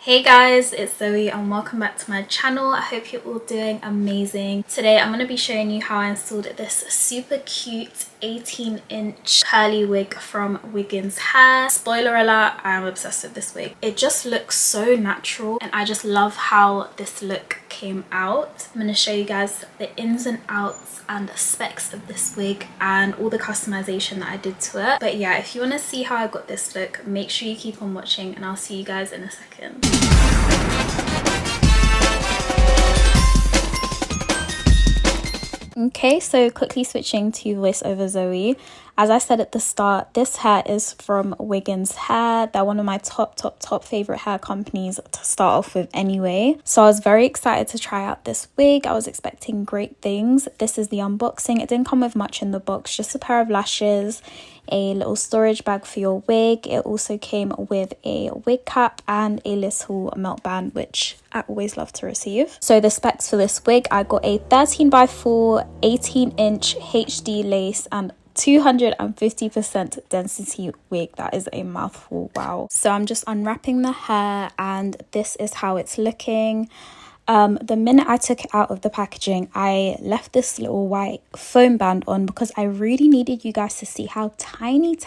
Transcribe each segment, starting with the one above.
Hey guys, it's Zoe and welcome back to my channel. I hope you're all doing amazing. Today I'm going to be showing you how I installed this super cute 18-inch curly wig from Wiggins Hair. Spoiler alert, I am obsessed with this wig. It just looks so natural and I just love how this look came out. I'm going to show you guys the ins and outs and the specs of this wig and all the customization that I did to it. But yeah, if you want to see how I got this look, make sure you keep on watching and I'll see you guys in a second. Okay, so quickly switching to voiceover Zoe. As I said at the start, this hair is from Wiggins Hair. They're one of my top favorite hair companies to start off with anyway. So I was very excited to try out this wig. I was expecting great things. This is the unboxing. It didn't come with much in the box, just a pair of lashes, a little storage bag for your wig. It also came with a wig cap and a little melt band, which I always love to receive. So the specs for this wig, I got a 13x4 18-inch HD lace and 250% density wig. That is a mouthful, wow. So I'm just unwrapping the hair and this is how it's looking. The minute I took it out of the packaging, I left this little white foam band on because I really needed you guys to see how tiny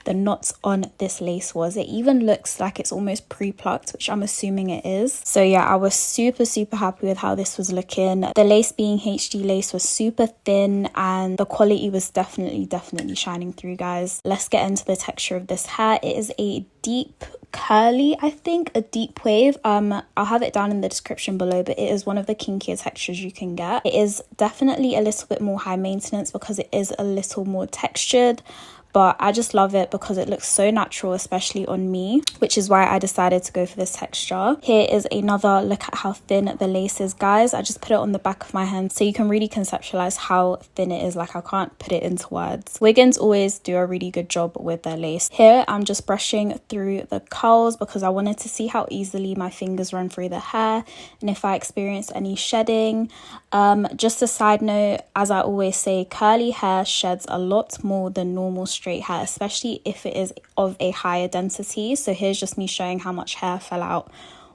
the knots on this lace was. It even looks like it's almost pre-plucked, which I'm assuming it is. So yeah, I was super happy with how this was looking. The lace being HD lace was super thin and the quality was definitely shining through, guys. Let's get into the texture of this hair. It is a deep curly, I think, a deep wave. I'll have it down in the description below, but it is one of the kinkier textures you can get. It is definitely a little bit more high maintenance because it is a little more textured, but I just love it because it looks so natural, especially on me, which is why I decided to go for this texture. Here is another look at how thin the lace is, guys. I just put it on the back of my hand so you can really conceptualize how thin it is. Like, I can't put it into words. Wiggins always do a really good job with their lace. Here I'm just brushing through the curls because I wanted to see how easily my fingers run through the hair and if I experienced any shedding. Just a side note, as I always say, curly hair sheds a lot more than normal straight hair, especially if it is of a higher density. So here's just me showing how much hair fell out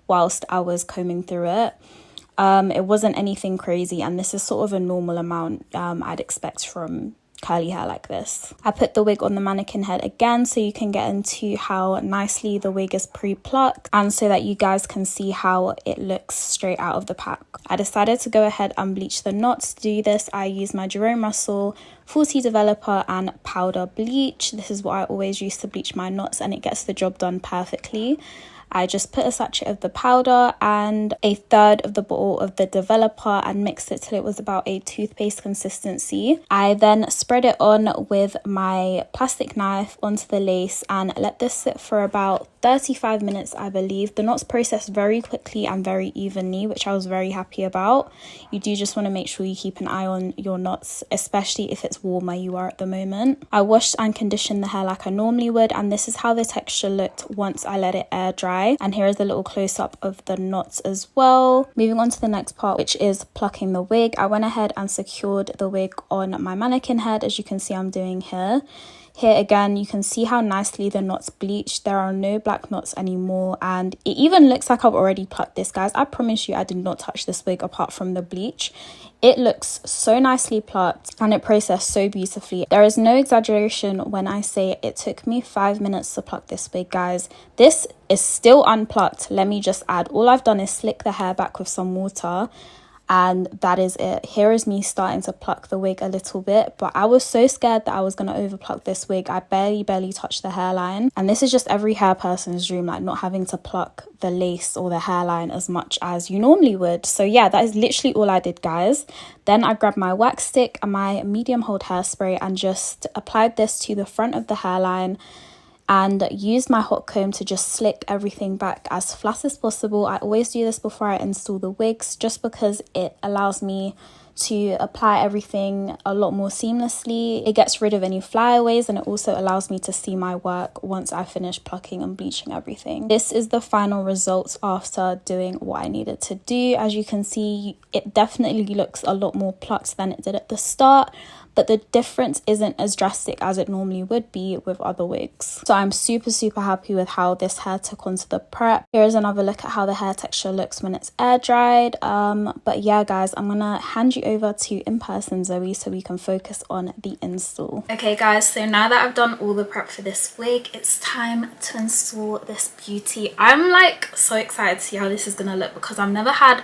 whilst I was combing through it. It wasn't anything crazy, and this is sort of a normal amount I'd expect from curly hair like this. I put the wig on the mannequin head again so you can get into how nicely the wig is pre-plucked and so that you guys can see how it looks straight out of the pack. I decided to go ahead and bleach the knots. To do this, I used my Jerome Russell 40 developer and powder bleach. This is what I always use to bleach my knots and it gets the job done perfectly. I just put a sachet of the powder and a third of the bottle of the developer and mixed it till it was about a toothpaste consistency. I then spread it on with my plastic knife onto the lace and let this sit for about 35 minutes, I believe. The knots processed very quickly and very evenly, which I was very happy about. You do just want to make sure you keep an eye on your knots, especially if it's warm where you are at the moment. I washed and conditioned the hair like I normally would, and this is how the texture looked once I let it air dry. And here is a little close-up of the knots as well. Moving on to the next part, which is plucking the wig. I went ahead and secured the wig on my mannequin head, as you can see I'm doing here. Here again, you can see how nicely the knots bleached. There are no black knots anymore, and it even looks like I've already plucked this, guys. I promise you I did not touch this wig apart from the bleach. It looks so nicely plucked and it processed so beautifully. There is no exaggeration when I say it took me 5 minutes to pluck this wig, guys. This is still unplucked, let me just add. All I've done is slick the hair back with some water and that is it. Here is me starting to pluck the wig a little bit, but I was so scared that I was going to overpluck this wig. I barely touched the hairline, and this is just every hair person's dream, like not having to pluck the lace or the hairline as much as you normally would. So yeah, that is literally all I did, guys. Then I grabbed my wax stick and my medium hold hairspray and just applied this to the front of the hairline and used my hot comb to just slick everything back as flat as possible. I always do this before I install the wigs just because it allows me to apply everything a lot more seamlessly. It gets rid of any flyaways and it also allows me to see my work once I finish plucking and bleaching everything. This is the final result after doing what I needed to do. As you can see, it definitely looks a lot more plucked than it did at the start, but the difference isn't as drastic as it normally would be with other wigs. So I'm super happy with how this hair took onto the prep. Here is another look at how the hair texture looks when it's air dried. But yeah guys, I'm gonna hand you over to in person Zoe so we can focus on the install. Okay guys, so now that I've done all the prep for this wig, it's time to install this beauty. I'm like so excited to see how this is gonna look because I've never had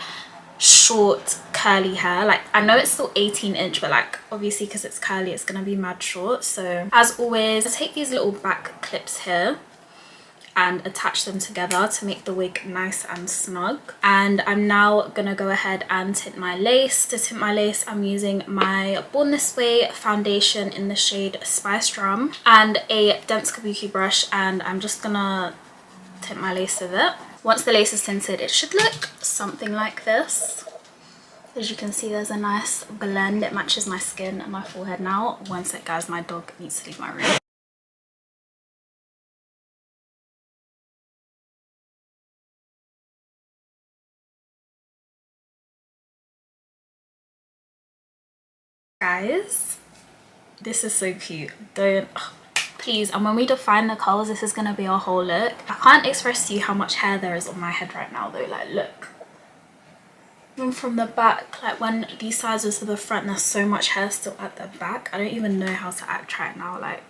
short curly hair. Like, I know it's still 18-inch, but like obviously because it's curly it's gonna be mad short. So as always, I take these little back clips here and attach them together to make the wig nice and snug. And I'm now gonna go ahead and tint my lace. To tint my lace, I'm using my Born This Way foundation in the shade Spice Rum and a dense kabuki brush, and I'm just gonna tint my lace with it. Once the lace is tinted, it should look something like this. As you can see, there's a nice blend. It matches my skin and my forehead now. One sec guys, my dog needs to leave my room. Guys, this is so cute. Don't, please, and when we define the curls, this is gonna be a whole look. I can't express to you how much hair there is on my head right now though. Like, look, even from the back, like when these sides are to the front, there's so much hair still at the back. I don't even know how to act right now. Like,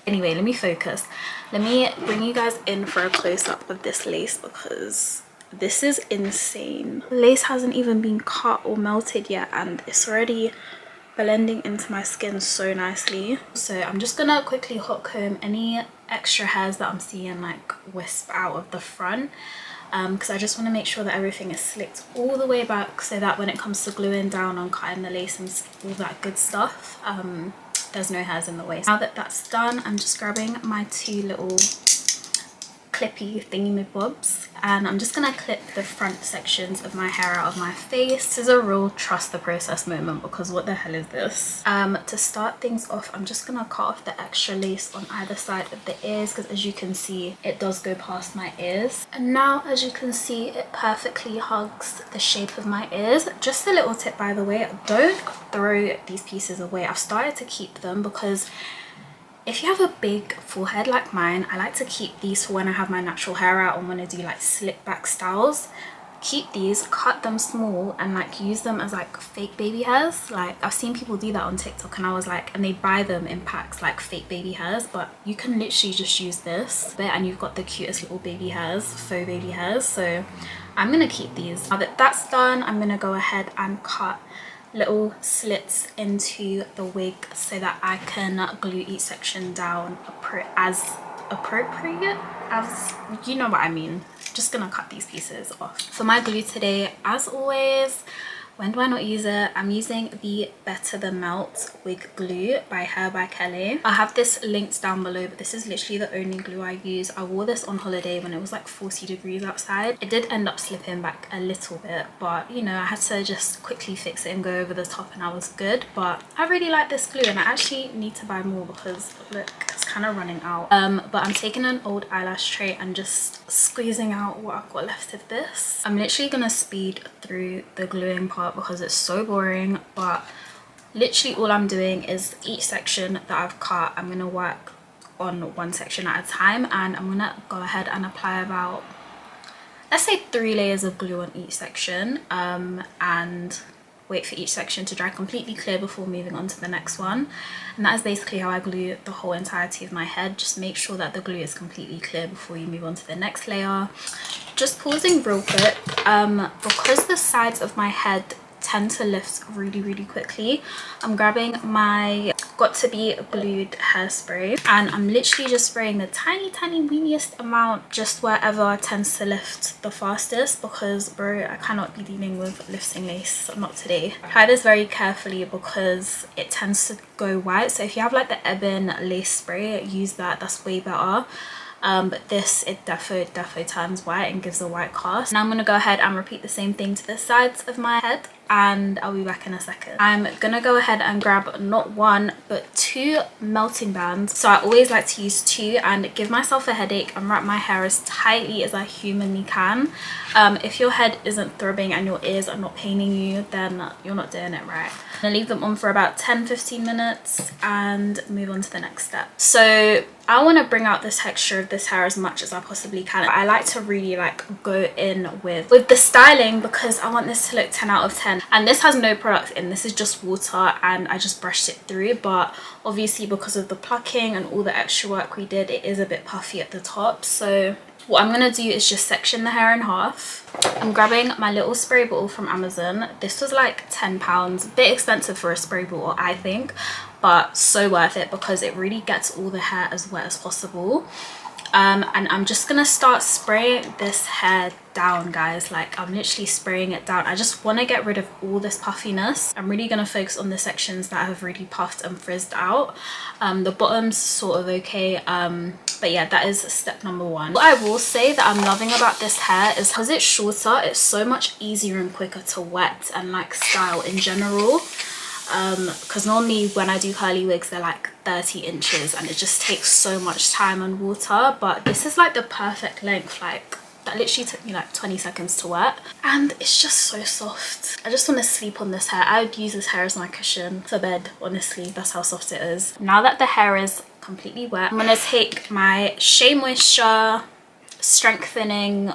anyway, let me focus. Let me bring you guys in for a close-up of this lace because this is insane. The lace hasn't even been cut or melted yet and it's already blending into my skin so nicely. So I'm just gonna quickly hot comb any extra hairs that I'm seeing like wisp out of the front, because I just want to make sure that everything is slicked all the way back so that when it comes to gluing down on cutting the lace and all that good stuff, there's no hairs in the way. Now that that's done, I'm just grabbing my two little clippy thingy bobs and I'm just gonna clip the front sections of my hair out of my face. This is a real trust the process moment because what the hell is this? To start things off, I'm just gonna cut off the extra lace on either side of the ears because as you can see, it does go past my ears. And now as you can see, it perfectly hugs the shape of my ears. Just a little tip by the way, don't throw these pieces away. I've started to keep them because if you have a big forehead like mine, I like to keep these for when I have my natural hair out and want to do like slick back styles. Keep these, cut them small and like use them as like fake baby hairs. Like I've seen people do that on TikTok and I was like, and they buy them in packs like fake baby hairs, but you can literally just use this bit and you've got the cutest little baby hairs, faux baby hairs. So I'm gonna keep these. Now that that's done, I'm gonna go ahead and cut little slits into the wig so that I can glue each section down as appropriate, as you know what I mean. Just gonna cut these pieces off. For my glue today, as always, when do I not use it? I'm using the Better Than Melt wig glue by Hair by Kelly. I have this linked down below, but this is literally the only glue I use. I wore this on holiday when it was like 40 degrees outside. It did end up slipping back a little bit, but you know, I had to just quickly fix it and go over the top and I was good. But I really like this glue and I actually need to buy more because look, it's kind of running out. But I'm taking an old eyelash tray and just squeezing out what I've got left of this. I'm literally gonna speed through the gluing part because it's so boring, but literally all I'm doing is each section that I've cut, I'm gonna work on one section at a time and I'm gonna go ahead and apply about, let's say 3 layers of glue on each section, and wait for each section to dry completely clear before moving on to the next one. And that is basically how I glue the whole entirety of my head. Just make sure that the glue is completely clear before you move on to the next layer. Just pausing real quick, because the sides of my head tend to lift really quickly, I'm grabbing my Got To Be glued hairspray and I'm literally just spraying the tiny weeniest amount just wherever tends to lift the fastest, because bro, I cannot be dealing with lifting lace, not today. Apply this very carefully because it tends to go white, so if you have like the ebon lace spray, use that, that's way better. But this, it defo turns white and gives a white cast. Now I'm going to go ahead and repeat the same thing to the sides of my head. and I'll be back in a second. I'm gonna go ahead and grab not one but two melting bands. So I always like to use two and give myself a headache and wrap my hair as tightly as I humanly can. If your head isn't throbbing and your ears are not paining you, then you're not doing it right. I'm gonna leave them on for about 10-15 minutes and move on to the next step. So I want to bring out the texture of this hair as much as I possibly can. I like to really like go in with the styling because I want this to look 10 out of 10. And this has no product in, this is just water and I just brushed it through. But obviously because of the plucking and all the extra work we did, it is a bit puffy at the top. So what I'm going to do is just section the hair in half. I'm grabbing my little spray bottle from Amazon. This was like £10, a bit expensive for a spray bottle I think, but so worth it because it really gets all the hair as wet as possible. And I'm just gonna start spraying this hair down, guys. Like I'm literally spraying it down. I just want to get rid of all this puffiness. I'm really gonna focus on the sections that have really puffed and frizzed out. The bottom's sort of okay, but yeah, that is step number one. What I will say that I'm loving about this hair is because it's shorter, it's so much easier and quicker to wet and like style in general. Because normally when I do curly wigs they're like 30 inches and it just takes so much time and water, but this is like the perfect length. Like that literally took me like 20 seconds to wet and it's just so soft. I just want to sleep on this hair. I would use this hair as my cushion for bed, honestly. That's how soft it is. Now that the hair is completely wet, I'm gonna take my Shea Moisture Strengthening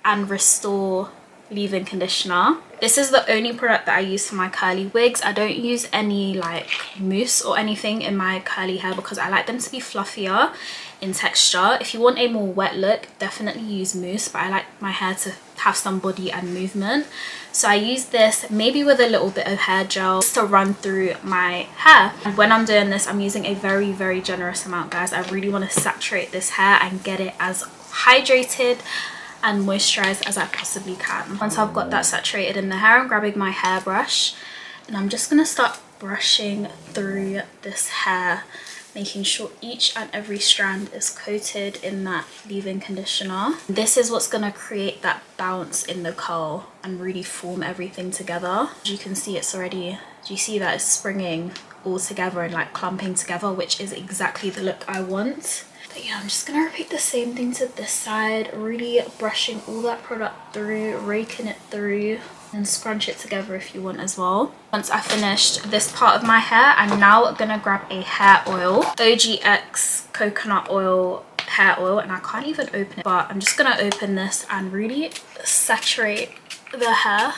and Restore leave-in conditioner. This is the only product that I use for my curly wigs. I don't use any like mousse or anything in my curly hair because I like them to be fluffier in texture. If you want a more wet look, definitely use mousse, but I like my hair to have some body and movement. So I use this maybe with a little bit of hair gel just to run through my hair. And when I'm doing this, I'm using a very, very generous amount, guys. I really want to saturate this hair and get it as hydrated and moisturized as I possibly can. Once I've got that saturated in the hair, I'm grabbing my hairbrush and I'm just gonna start brushing through this hair, making sure each and every strand is coated in that leave-in conditioner. This is what's gonna create that bounce in the curl and really form everything together. As you can see, it's already, do you see that it's springing all together and like clumping together, which is exactly the look I want. But yeah, I'm just gonna repeat the same thing to this side, really brushing all that product through, raking it through, and scrunch it together if you want as well. Once I finished this part of my hair, I'm now gonna grab a hair oil, OGX coconut oil hair oil, and I can't even open it, but I'm just gonna open this and really saturate the hair.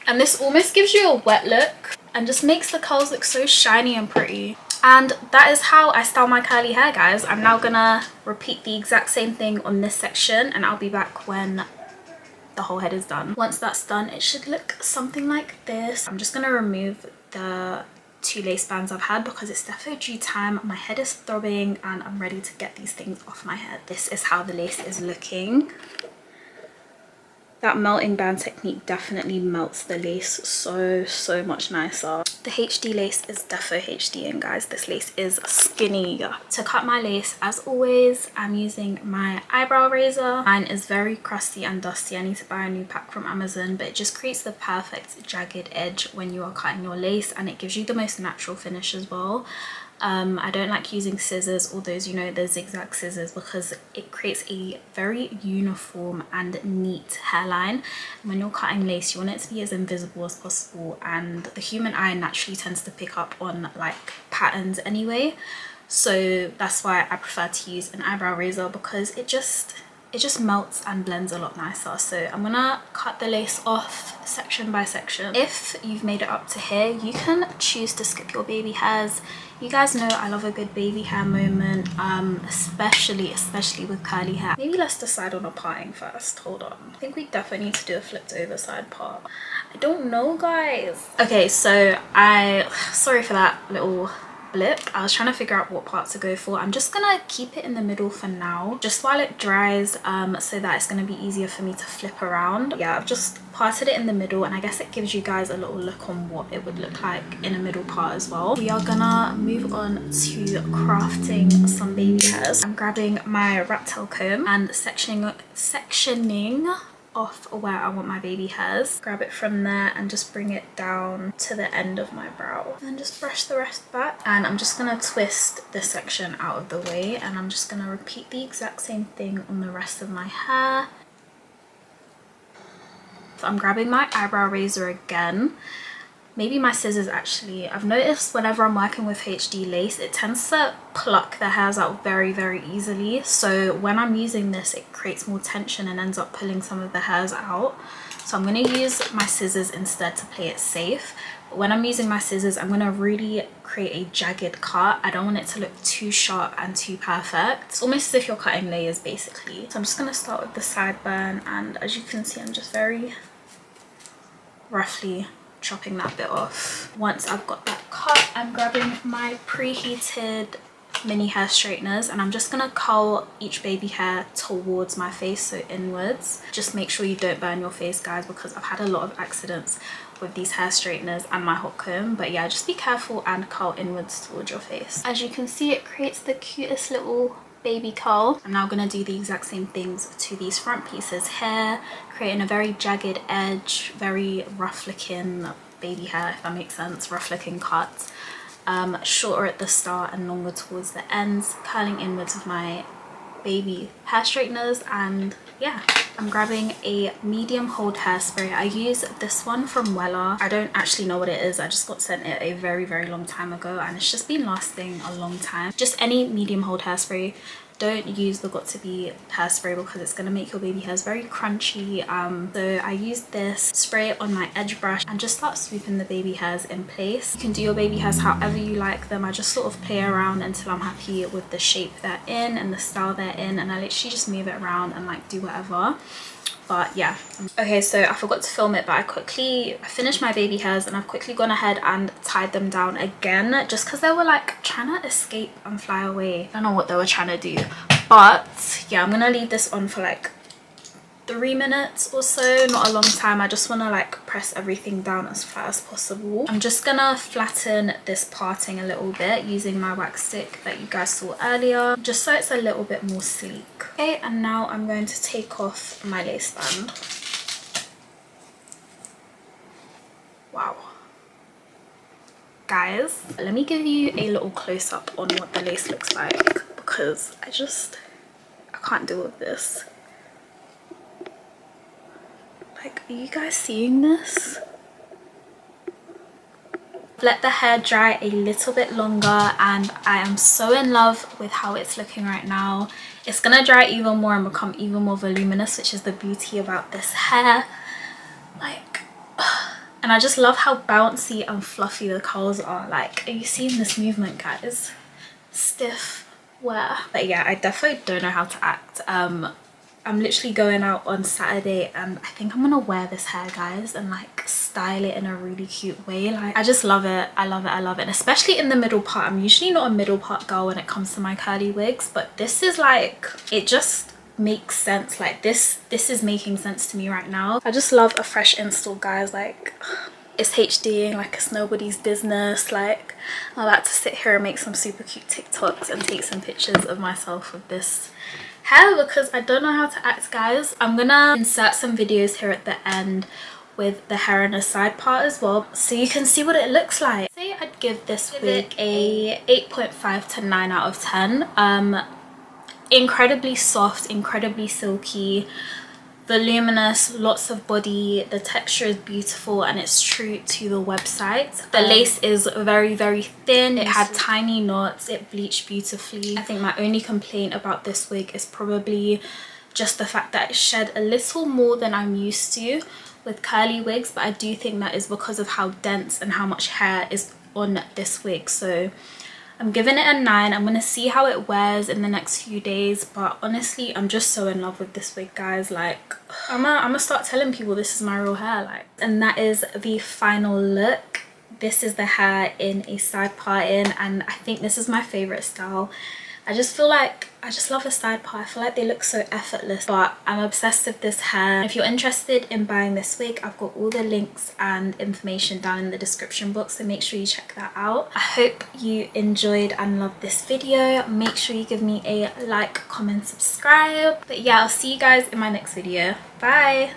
And this almost gives you a wet look and just makes the curls look so shiny and pretty. And that is how I style my curly hair, guys. I'm now gonna repeat the exact same thing on this section and I'll be back when the whole head is done. Once that's done, it should look something like this. I'm just gonna remove the two lace bands I've had because it's definitely due time. My head is throbbing and I'm ready to get these things off my head. This is how the lace is looking. That melting band technique definitely melts the lace so much nicer. The HD lace is defo HD, and guys, this lace is skinny. To cut my lace, as always, I'm using my eyebrow razor. Mine is very crusty and dusty. I need to buy a new pack from Amazon, but it just creates the perfect jagged edge when you are cutting your lace and it gives you the most natural finish as well. I don't like using scissors or those, you know, the zigzag scissors, because it creates a very uniform and neat hairline. And when you're cutting lace, you want it to be as invisible as possible, and the human eye naturally tends to pick up on like patterns anyway. So that's why I prefer to use an eyebrow razor, because it just melts and blends a lot nicer. So I'm gonna cut the lace off section by section. If you've made it up to here, you can choose to skip your baby hairs. You guys know I love a good baby hair moment, especially with curly hair. Maybe let's decide on a parting first. Hold on, I think we definitely need to do a flipped over side part. I don't know, guys. Okay, so sorry for that little blip. I was trying to figure out what part to go for. I'm just gonna keep it in the middle for now, just while it dries, so that it's gonna be easier for me to flip around. Yeah, I've just parted it in the middle, and I guess it gives you guys a little look on what it would look like in a middle part as well. We are gonna move on to crafting some baby hairs. I'm grabbing my rat tail comb and sectioning off where I want my baby hairs. Grab it from there and just bring it down to the end of my brow. And just brush the rest back. And I'm just gonna twist this section out of the way, and I'm just gonna repeat the exact same thing on the rest of my hair. So I'm grabbing my eyebrow razor again. Maybe my scissors actually. I've noticed whenever I'm working with HD lace, it tends to pluck the hairs out very, very easily. So when I'm using this, it creates more tension and ends up pulling some of the hairs out. So I'm going to use my scissors instead to play it safe. But when I'm using my scissors, I'm going to really create a jagged cut. I don't want it to look too sharp and too perfect. It's almost as if you're cutting layers basically. So I'm just going to start with the sideburn, and as you can see, I'm just very roughly chopping that bit off. Once I've got that cut, I'm grabbing my preheated mini hair straighteners, and I'm just gonna curl each baby hair towards my face, so inwards. Just make sure you don't burn your face, guys, because I've had a lot of accidents with these hair straighteners and my hot comb. But yeah, just be careful and curl inwards towards your face. As you can see, it creates the cutest little baby curl. I'm now going to do the exact same things to these front pieces here, creating a very jagged edge, very rough looking baby hair, if that makes sense, rough looking cut. Shorter at the start and longer towards the ends, curling inwards with my baby hair straighteners. And yeah, I'm grabbing a medium hold hairspray. I use this one from Wella. I don't actually know what it is. I just got sent it a very, very long time ago, and it's just been lasting a long time. Just any medium hold hairspray. Don't use the Got2b hairspray because it's going to make your baby hairs very crunchy. So I use this, spray it on my edge brush, and just start swooping the baby hairs in place. You can do your baby hairs however you like them. I just sort of play around until I'm happy with the shape they're in and the style they're in, and I literally just move it around and like do whatever. But yeah, okay, so I forgot to film it, but I finished my baby hairs, and I've quickly gone ahead and tied them down again, just because they were like trying to escape and fly away. I don't know what they were trying to do, but yeah, I'm gonna leave this on for like 3 minutes or so, not a long time. I just want to like press everything down as flat as possible. I'm just gonna flatten this parting a little bit using my wax stick that you guys saw earlier, just so it's a little bit more sleek. Okay, and now I'm going to take off my lace band. Wow. Guys, let me give you a little close-up on what the lace looks like, because I can't deal with this. Like, are you guys seeing this? Let the hair dry a little bit longer, and I am so in love with how it's looking right now. It's gonna dry even more and become even more voluminous, which is the beauty about this hair. Like, and I just love how bouncy and fluffy the curls are. Like, are you seeing this movement, guys? Stiff wear. But yeah, I definitely don't know how to act. I'm literally going out on Saturday, and I think I'm gonna wear this hair, guys, and like style it in a really cute way. Like, I just love it. I love it. I love it. And especially in the middle part. I'm usually not a middle part girl when it comes to my curly wigs, but this is like, it just makes sense. Like, this is making sense to me right now. I just love a fresh install, guys. Like, it's HDing like it's nobody's business. Like, I'm about to sit here and make some super cute TikToks and take some pictures of myself with this hair, because I don't know how to act, guys. I'm gonna insert some videos here at the end with the hair and a side part as well, so you can see what it looks like. Say I'd give this wig a 8.5 to 9 out of 10. Incredibly soft, incredibly silky, voluminous, lots of body. The texture is beautiful, and it's true to the website. The lace is very, very thin. It had tiny knots. It bleached beautifully. I think my only complaint about this wig is probably just the fact that it shed a little more than I'm used to with curly wigs, but I do think that is because of how dense and how much hair is on this wig. So I'm giving it a 9. I'm gonna see how it wears in the next few days, but honestly, I'm just so in love with this wig, guys. Like, I'm gonna start telling people this is my real hair. Like, and that is the final look. This is the hair in a side parting, and I think this is my favorite style. I just feel like I just love a side part. I feel like they look so effortless, but I'm obsessed with this hair. If you're interested in buying this wig, I've got all the links and information down in the description box, so make sure you check that out. I hope you enjoyed and loved this video. Make sure you give me a like, comment, subscribe. But yeah, I'll see you guys in my next video. Bye.